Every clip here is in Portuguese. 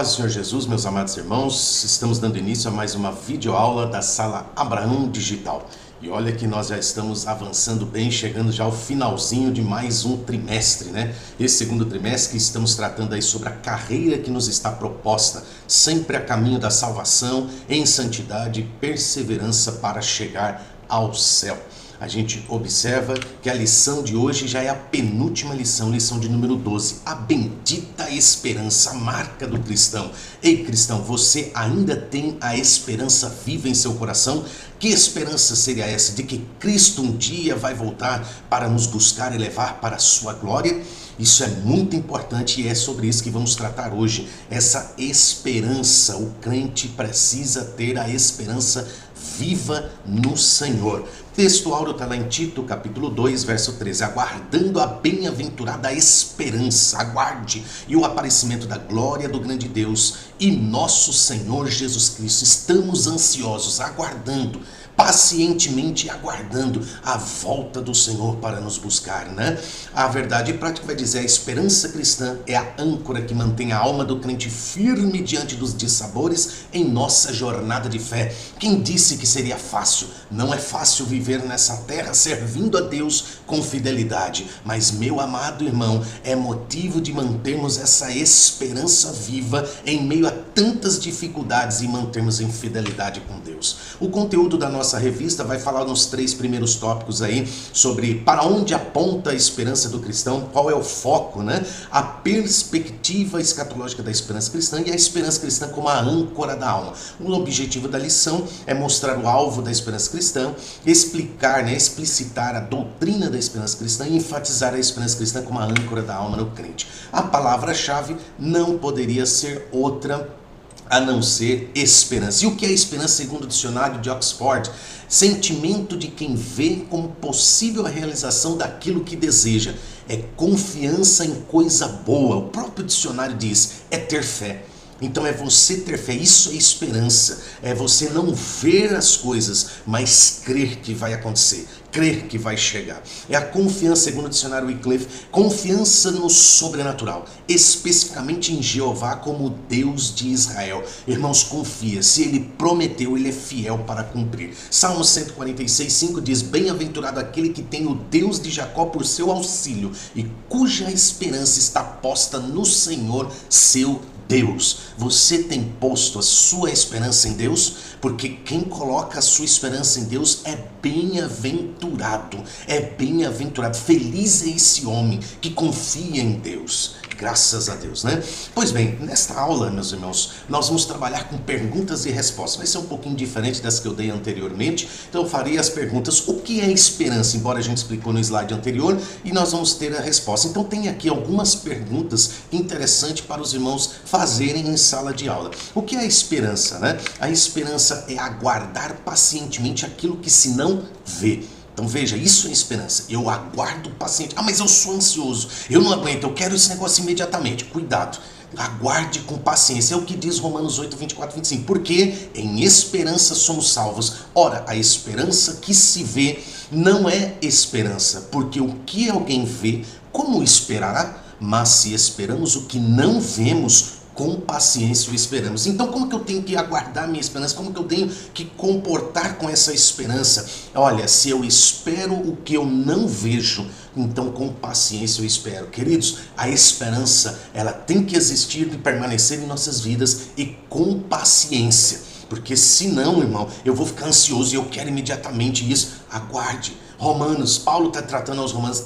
paz do Senhor Jesus, meus amados irmãos, estamos dando início a mais uma videoaula da Sala Abraão Digital. E olha que nós já estamos avançando bem, chegando já ao finalzinho de mais um trimestre, né? Esse segundo trimestre que estamos tratando aí sobre a carreira que nos está proposta, sempre a caminho da salvação, em santidade e perseverança para chegar ao céu. A gente observa que a lição de hoje já é a penúltima lição, lição de número 12. A bendita esperança, a marca do cristão. Ei, cristão, você ainda tem a esperança viva em seu coração? Que esperança seria essa? De que Cristo um dia vai voltar para nos buscar e levar para a sua glória? Isso é muito importante e é sobre isso que vamos tratar hoje. Essa esperança, o crente precisa ter a esperança viva no Senhor. O texto áureo está lá em Tito, capítulo 2, verso 13. Aguardando a bem-aventurada esperança, aguarde, e o aparecimento da glória do grande Deus e nosso Senhor Jesus Cristo. Estamos ansiosos, aguardando, pacientemente aguardando a volta do Senhor para nos buscar, né? A verdade prática vai dizer: a esperança cristã é a âncora que mantém a alma do crente firme diante dos dissabores em nossa jornada de fé. Quem disse que seria fácil? Não é fácil viver nessa terra servindo a Deus com fidelidade, mas, meu amado irmão, é motivo de mantermos essa esperança viva em meio a tantas dificuldades e mantermos em fidelidade com Deus. O conteúdo da nossa revista vai falar nos 3 primeiros tópicos aí sobre para onde aponta a esperança do cristão, qual é o foco, né? A perspectiva escatológica da esperança cristã e a esperança cristã como a âncora da alma. O objetivo da lição é mostrar o alvo da esperança cristã, explicar, né, explicitar a doutrina da esperança cristã e enfatizar a esperança cristã como a âncora da alma no crente. A palavra-chave não poderia ser outra a não ser esperança. E o que é esperança segundo o dicionário de Oxford? Sentimento de quem vê como possível a realização daquilo que deseja. É confiança em coisa boa. O próprio dicionário diz, é ter fé. Então é você ter fé, isso é esperança, é você não ver as coisas, mas crer que vai acontecer, crer que vai chegar. É a confiança, segundo o dicionário Wycliffe, confiança no sobrenatural, especificamente em Jeová como Deus de Israel. Irmãos, confia, se Ele prometeu, Ele é fiel para cumprir. Salmo 146:5 diz, bem-aventurado aquele que tem o Deus de Jacó por seu auxílio e cuja esperança está posta no Senhor, seu Deus. Você tem posto a sua esperança em Deus? Porque quem coloca a sua esperança em Deus é bem-aventurado. É bem-aventurado. Feliz é esse homem que confia em Deus. Graças a Deus, né? Pois bem, nesta aula, meus irmãos, nós vamos trabalhar com perguntas e respostas. Vai ser um pouquinho diferente das que eu dei anteriormente. Então eu farei as perguntas, o que é esperança? Embora a gente explicou no slide anterior, e nós vamos ter a resposta. Então tem aqui algumas perguntas interessantes para os irmãos fazerem em sala de aula. O que é a esperança, né? A esperança é aguardar pacientemente aquilo que se não vê. Então veja, isso é esperança. Eu aguardo paciente. Ah, mas eu sou ansioso. Eu não aguento, eu quero esse negócio imediatamente. Cuidado. Aguarde com paciência. É o que diz Romanos 8, 24, 25. Porque em esperança somos salvos. Ora, a esperança que se vê não é esperança. Porque o que alguém vê, como esperará? Mas se esperamos o que não vemos, com paciência o esperamos. Então como que eu tenho que aguardar minha esperança? Como que eu tenho que comportar com essa esperança? Olha, se eu espero o que eu não vejo, então com paciência eu espero. Queridos, a esperança, ela tem que existir e permanecer em nossas vidas e com paciência. Porque senão, irmão, eu vou ficar ansioso e eu quero imediatamente isso. Aguarde. Romanos, Paulo está tratando aos romanos,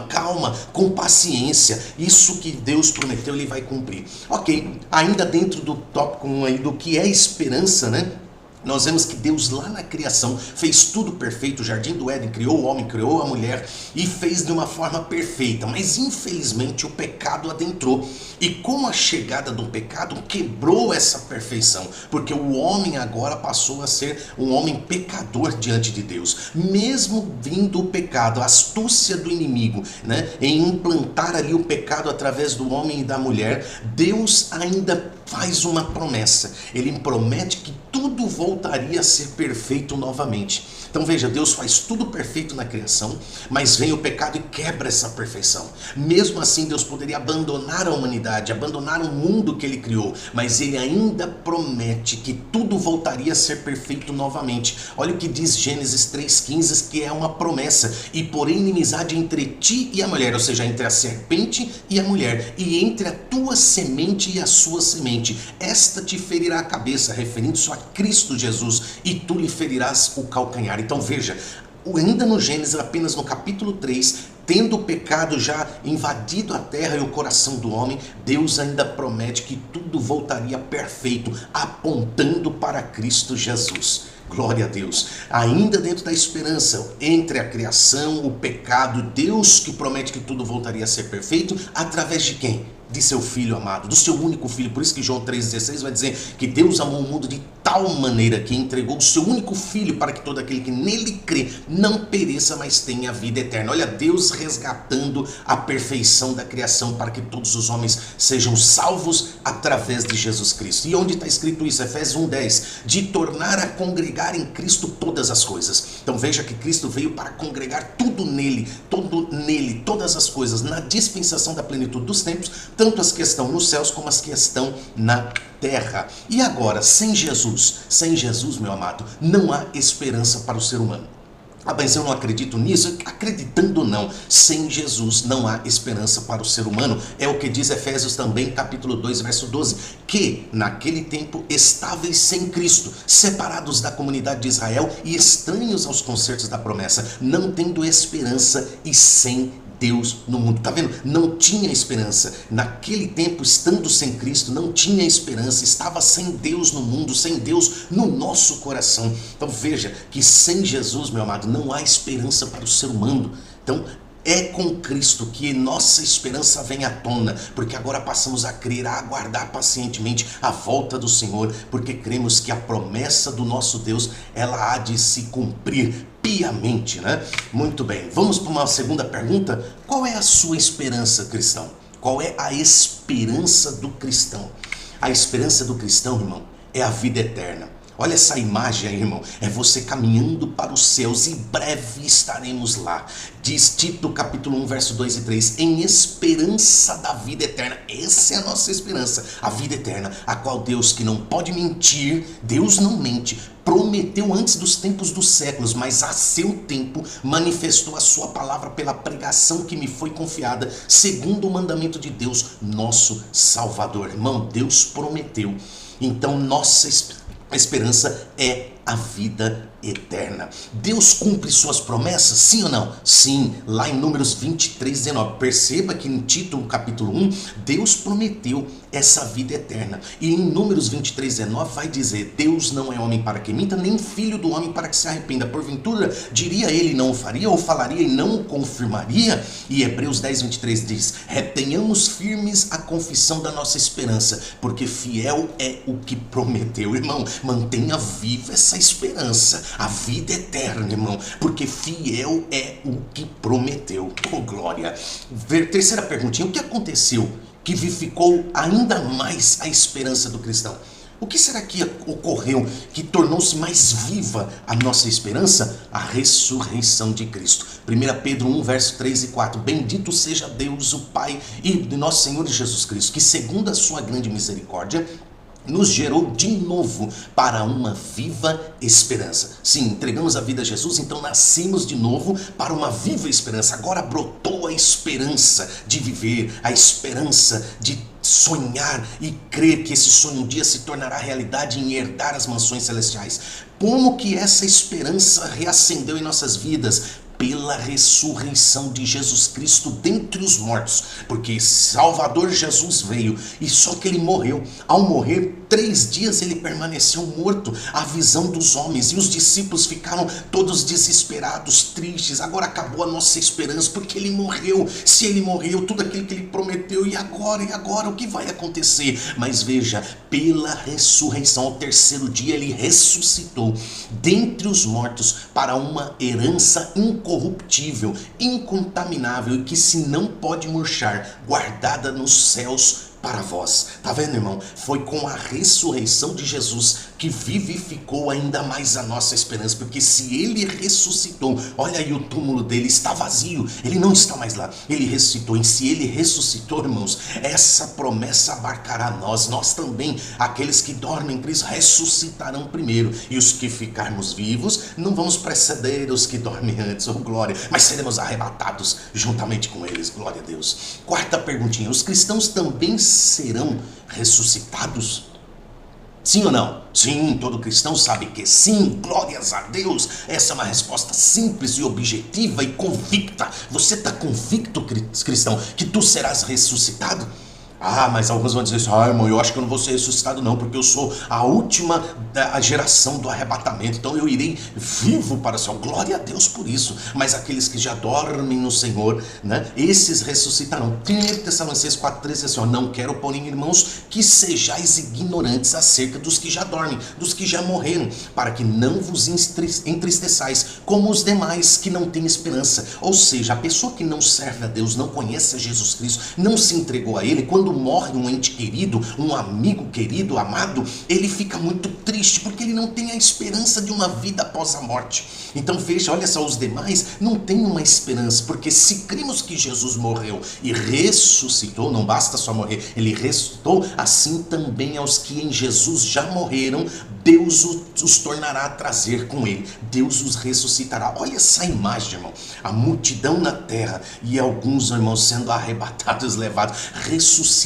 calma, com paciência. Isso que Deus prometeu, Ele vai cumprir. Ok, ainda dentro do tópico 1 aí do que é esperança, né? Nós vemos que Deus lá na criação fez tudo perfeito, o jardim do Éden, criou o homem, criou a mulher e fez de uma forma perfeita, mas infelizmente o pecado adentrou e com a chegada do pecado quebrou essa perfeição, porque o homem agora passou a ser um homem pecador diante de Deus. Mesmo vindo o pecado, a astúcia do inimigo, né, em implantar ali o pecado através do homem e da mulher, Deus ainda faz uma promessa. Ele promete que tudo voltaria a ser perfeito novamente. Então veja, Deus faz tudo perfeito na criação, mas vem o pecado e quebra essa perfeição. Mesmo assim, Deus poderia abandonar a humanidade, abandonar o mundo que Ele criou, mas Ele ainda promete que tudo voltaria a ser perfeito novamente. Olha o que diz Gênesis 3,15, que é uma promessa: e porém inimizade entre ti e a mulher, ou seja, entre a serpente e a mulher, e entre a tua semente e a sua semente. Esta te ferirá a cabeça, referindo-se a Cristo Jesus, e tu lhe ferirás o calcanhar. Então veja, ainda no Gênesis, apenas no capítulo 3, tendo o pecado já invadido a terra e o coração do homem, Deus ainda promete que tudo voltaria perfeito, apontando para Cristo Jesus. Glória a Deus. Ainda dentro da esperança, entre a criação, o pecado, Deus que promete que tudo voltaria a ser perfeito, através de quem? De seu Filho amado, do seu único Filho. Por isso que João 3,16 vai dizer que Deus amou o mundo de tal maneira que entregou o seu único Filho para que todo aquele que nele crê não pereça, mas tenha a vida eterna. Olha, Deus resgatando a perfeição da criação para que todos os homens sejam salvos através de Jesus Cristo. E onde está escrito isso? Efésios 1,10, de tornar a congregar em Cristo todas as coisas. Então veja que Cristo veio para congregar tudo nele, todas as coisas, na dispensação da plenitude dos tempos, tanto as que estão nos céus como as que estão na terra. E agora, sem Jesus, meu amado, não há esperança para o ser humano. Ah, mas eu não acredito nisso. Acreditando ou não, sem Jesus não há esperança para o ser humano. É o que diz Efésios também, capítulo 2, verso 12, que naquele tempo estáveis sem Cristo, separados da comunidade de Israel e estranhos aos concertos da promessa, não tendo esperança e sem Deus no mundo. Tá vendo? Não tinha esperança. Naquele tempo, estando sem Cristo, não tinha esperança. Estava sem Deus no mundo, sem Deus no nosso coração. Então veja que sem Jesus, meu amado, não há esperança para o ser humano. Então é com Cristo que nossa esperança vem à tona, porque agora passamos a crer, a aguardar pacientemente a volta do Senhor, porque cremos que a promessa do nosso Deus, ela há de se cumprir piamente, né? Muito bem, vamos para uma segunda pergunta. Qual é a sua esperança, cristão? Qual é a esperança do cristão? A esperança do cristão, irmão, é a vida eterna. Olha essa imagem aí, irmão, é você caminhando para os céus, e breve estaremos lá. Diz Tito capítulo 1, verso 2 e 3, em esperança da vida eterna. Essa é a nossa esperança, a vida eterna, a qual Deus, que não pode mentir, Deus não mente, prometeu antes dos tempos dos séculos, mas a seu tempo manifestou a sua palavra pela pregação que me foi confiada, segundo o mandamento de Deus, nosso Salvador. Irmão, Deus prometeu, então nossa esperança é a vida eterna. Deus cumpre suas promessas? Sim ou não? Sim, lá em Números 23, 19. Perceba que em Tito, capítulo 1, Deus prometeu essa vida eterna. E em Números 23, 19 vai dizer, Deus não é homem para que minta, nem filho do homem para que se arrependa. Porventura, diria ele, não o faria, ou falaria e não o confirmaria? E Hebreus 10, 23 diz, retenhamos firmes a confissão da nossa esperança, porque fiel é o que prometeu. Irmão, mantenha viva essa esperança, a vida eterna, irmão, porque fiel é o que prometeu. Oh, glória. Terceira perguntinha, o que aconteceu que vivificou ainda mais a esperança do cristão? O que será que ocorreu que tornou-se mais viva a nossa esperança? A ressurreição de Cristo. 1 Pedro 1, verso 3 e 4. Bendito seja Deus, o Pai e de nosso Senhor Jesus Cristo, que segundo a sua grande misericórdia, nos gerou de novo para uma viva esperança. Sim, entregamos a vida a Jesus, então nascemos de novo para uma viva esperança. Agora brotou a esperança de viver, a esperança de sonhar e crer que esse sonho um dia se tornará realidade em herdar as mansões celestiais. Como que essa esperança reacendeu em nossas vidas? Pela ressurreição de Jesus Cristo dentre os mortos, porque Salvador Jesus veio, e só que ele morreu. Ao morrer, 3 dias ele permaneceu morto à visão dos homens, e os discípulos ficaram todos desesperados, tristes. Agora acabou a nossa esperança, porque ele morreu. Se ele morreu, tudo aquilo que ele prometeu, e agora o que vai acontecer? Mas veja, pela ressurreição, ao 3º dia ele ressuscitou dentre os mortos para uma herança incorruptível, incontaminável, e que se não pode murchar, guardada nos céus para vós. Tá vendo, irmão? Foi com a ressurreição de Jesus que vivificou ainda mais a nossa esperança, porque se ele ressuscitou, olha aí, o túmulo dele está vazio, ele não está mais lá, ele ressuscitou, e se ele ressuscitou, irmãos, essa promessa abarcará nós também, aqueles que dormem em Cristo, ressuscitarão primeiro, e os que ficarmos vivos, não vamos preceder os que dormem antes, oh glória, mas seremos arrebatados juntamente com eles, glória a Deus. Quarta perguntinha, os cristãos também serão ressuscitados? Sim ou não? Sim, todo cristão sabe que sim, glórias a Deus. Essa é uma resposta simples e objetiva e convicta. Você está convicto, cristão, que tu serás ressuscitado? Ah, mas alguns vão dizer assim, irmão, eu acho que eu não vou ser ressuscitado não, porque eu sou a última da geração do arrebatamento, então eu irei vivo para o céu. Glória a Deus por isso. Mas aqueles que já dormem no Senhor, né, esses ressuscitarão. 1 Tessalonicenses 4,13 diz assim, não quero, porém, irmãos, que sejais ignorantes acerca dos que já dormem, dos que já morreram, para que não vos entristeçais, como os demais que não têm esperança. Ou seja, a pessoa que não serve a Deus, não conhece a Jesus Cristo, não se entregou a Ele, quando morre um ente querido, um amigo querido, amado, ele fica muito triste, porque ele não tem a esperança de uma vida após a morte. Então veja, olha só, os demais não têm uma esperança, porque se cremos que Jesus morreu e ressuscitou, não basta só morrer, ele ressuscitou, assim também aos que em Jesus já morreram, Deus os tornará a trazer com ele, Deus os ressuscitará. Olha essa imagem, irmão, a multidão na terra e alguns, irmãos, sendo arrebatados, levados, ressuscitados,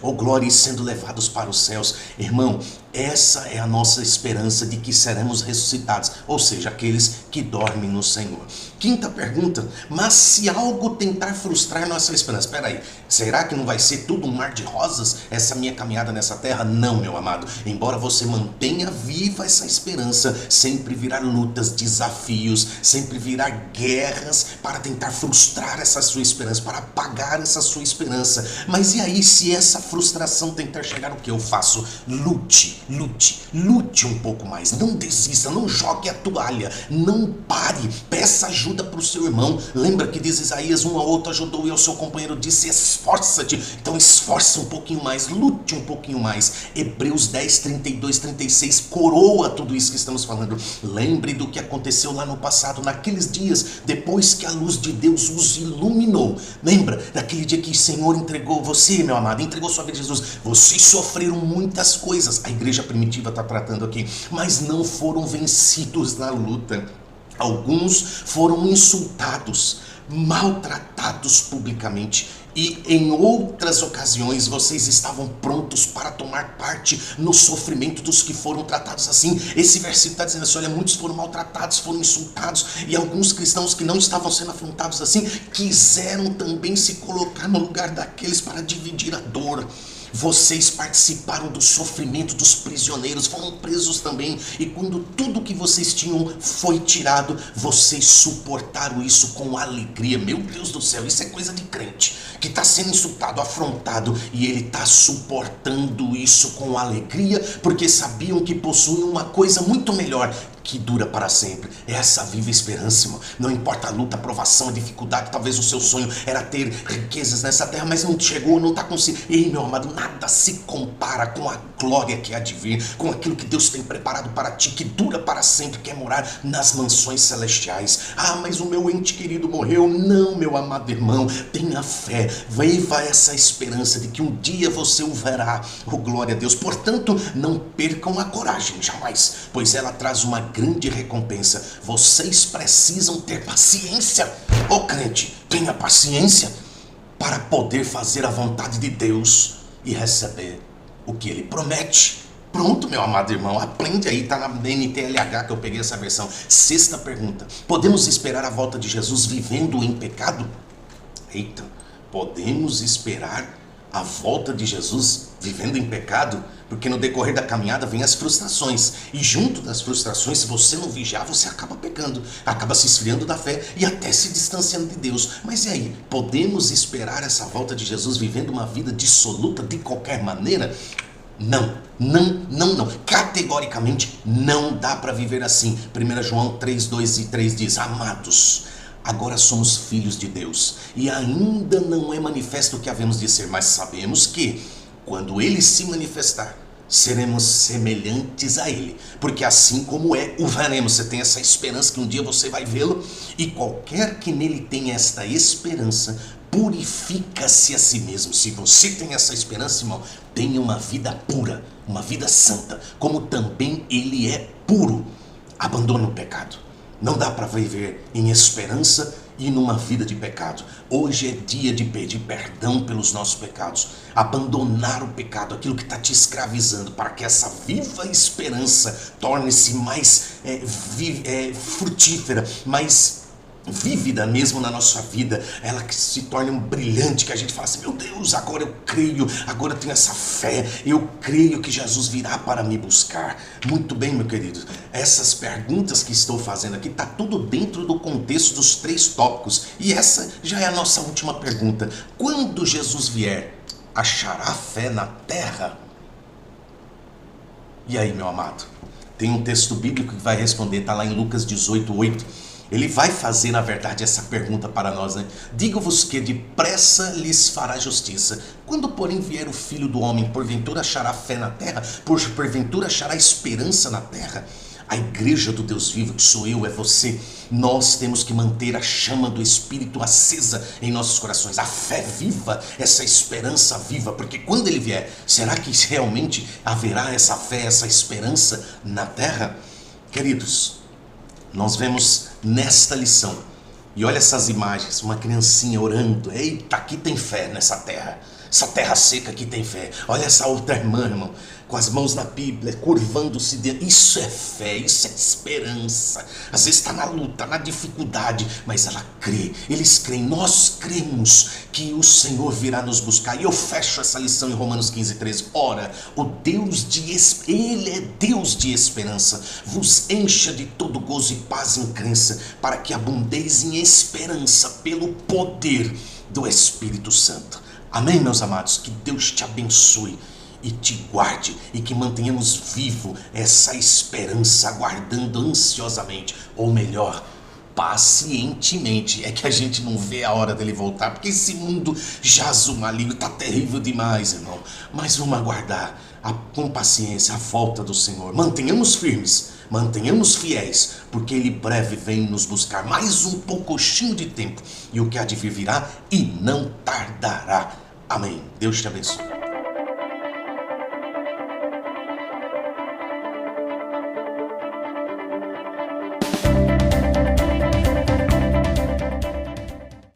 oh glória, e sendo levados para os céus. Irmão, essa é a nossa esperança de que seremos ressuscitados, ou seja, aqueles que dormem no Senhor. Quinta pergunta, mas se algo tentar frustrar nossa esperança, espera aí, será que não vai ser tudo um mar de rosas, essa minha caminhada nessa terra? Não, meu amado, embora você mantenha viva essa esperança, sempre virá lutas, desafios, sempre virá guerras para tentar frustrar essa sua esperança, para apagar essa sua esperança. Mas e aí, se essa frustração tentar chegar, o que eu faço? Lute um pouco mais, não desista, não jogue a toalha, não pare, peça ajuda para o seu irmão. Lembra que diz Isaías, um ao outro ajudou e ao seu companheiro disse, esforça-te. Então esforça um pouquinho mais, lute um pouquinho mais. Hebreus 10, 32, 36 coroa tudo isso que estamos falando. Lembre do que aconteceu lá no passado, naqueles dias, depois que a luz de Deus os iluminou. Lembra daquele dia que o Senhor entregou você, meu amado, entregou sua vida a Jesus. Vocês sofreram muitas coisas, a igreja primitiva está tratando aqui, mas não foram vencidos na luta. Alguns foram insultados, maltratados publicamente, e em outras ocasiões vocês estavam prontos para tomar parte no sofrimento dos que foram tratados assim. Esse versículo está dizendo assim, olha, muitos foram maltratados, foram insultados, e alguns cristãos que não estavam sendo afrontados assim, quiseram também se colocar no lugar daqueles para dividir a dor. Vocês participaram do sofrimento dos prisioneiros, foram presos também, e quando tudo que vocês tinham foi tirado, vocês suportaram isso com alegria. Meu Deus do céu, isso é coisa de crente, que está sendo insultado, afrontado, e ele está suportando isso com alegria, porque sabiam que possuem uma coisa muito melhor, que dura para sempre. É essa viva esperança, irmão. Não importa a luta, a provação, a dificuldade, talvez o seu sonho era ter riquezas nessa terra, mas não chegou, não está conseguindo. Ei, meu amado, nada se compara com a glória que há de vir, com aquilo que Deus tem preparado para ti, que dura para sempre, que é morar nas mansões celestiais. Ah, mas o meu ente querido morreu. Não, meu amado irmão, tenha fé, viva essa esperança de que um dia você o verá. Oh, glória a Deus. Portanto, não percam a coragem, jamais, pois ela traz uma grande recompensa. Vocês precisam ter paciência. Ô crente, tenha paciência para poder fazer a vontade de Deus e receber o que Ele promete. Pronto, meu amado irmão, aprende aí, está na NTLH que eu peguei essa versão. Sexta pergunta, podemos esperar a volta de Jesus vivendo em pecado? Eita, podemos esperar a volta de Jesus vivendo em pecado? Porque no decorrer da caminhada vem as frustrações, e junto das frustrações, se você não vigiar, você acaba pecando, acaba se esfriando da fé e até se distanciando de Deus. Mas e aí, podemos esperar essa volta de Jesus vivendo uma vida dissoluta de qualquer maneira? Não, categoricamente não dá para viver assim. 1 João 3, 2 e 3 diz, amados, Agora somos filhos de Deus e ainda não é manifesto o que havemos de ser, mas sabemos que quando Ele se manifestar, seremos semelhantes a Ele, porque assim como é, o veremos. Você tem essa esperança que um dia você vai vê-lo, e qualquer que nele tenha esta esperança, purifica-se a si mesmo. Se você tem essa esperança, irmão, tenha uma vida pura, uma vida santa, como também Ele é puro. Abandona o pecado. Não dá para viver em esperança e numa vida de pecado. Hoje é dia de pedir perdão pelos nossos pecados, abandonar o pecado, aquilo que está te escravizando, para que essa viva esperança torne-se mais frutífera, mais vívida mesmo na nossa vida, ela que se torne um brilhante, que a gente fala assim: meu Deus, agora eu creio, agora eu tenho essa fé, eu creio que Jesus virá para me buscar. Muito bem, meu querido, essas perguntas que estou fazendo aqui, está tudo dentro do contexto dos 3 tópicos, e essa já é a nossa última pergunta. Quando Jesus vier, achará fé na terra? E aí, meu amado, tem um texto bíblico que vai responder, está lá em Lucas 18:8. Ele vai fazer, na verdade, essa pergunta para nós, né? Digo-vos que depressa lhes fará justiça. Quando, porém, vier o Filho do Homem, porventura achará fé na terra? Porventura achará esperança na terra? A igreja do Deus vivo, que sou eu, é você, nós temos que manter a chama do Espírito acesa em nossos corações, a fé viva, essa esperança viva, porque quando Ele vier, será que realmente haverá essa fé, essa esperança na terra? Queridos, nós vemos nesta lição, e olha essas imagens, uma criancinha orando: eita, aqui tem fé nessa terra, essa terra seca aqui tem fé. Olha essa outra irmã, irmão, com as mãos na Bíblia, curvando-se dentro. Isso é fé, isso é esperança. Às vezes está na luta, na dificuldade, mas ela crê, eles creem, nós cremos que o Senhor virá nos buscar. E eu fecho essa lição em Romanos 15:13. Ora, Ele é Deus de esperança, vos encha de todo gozo e paz em crença, para que abundeis em esperança pelo poder do Espírito Santo. Amém, meus amados? Que Deus te abençoe e te guarde, e que mantenhamos vivo essa esperança, aguardando ansiosamente, ou melhor, pacientemente. É que a gente não vê a hora dele voltar, porque esse mundo jaz o maligno, está terrível demais, irmão. Mas vamos aguardar com paciência a volta do Senhor. Mantenhamos firmes, mantenhamos fiéis, porque Ele breve vem nos buscar. Mais um pouquinho de tempo, e o que há de vir virá, e não tardará. Amém. Deus te abençoe.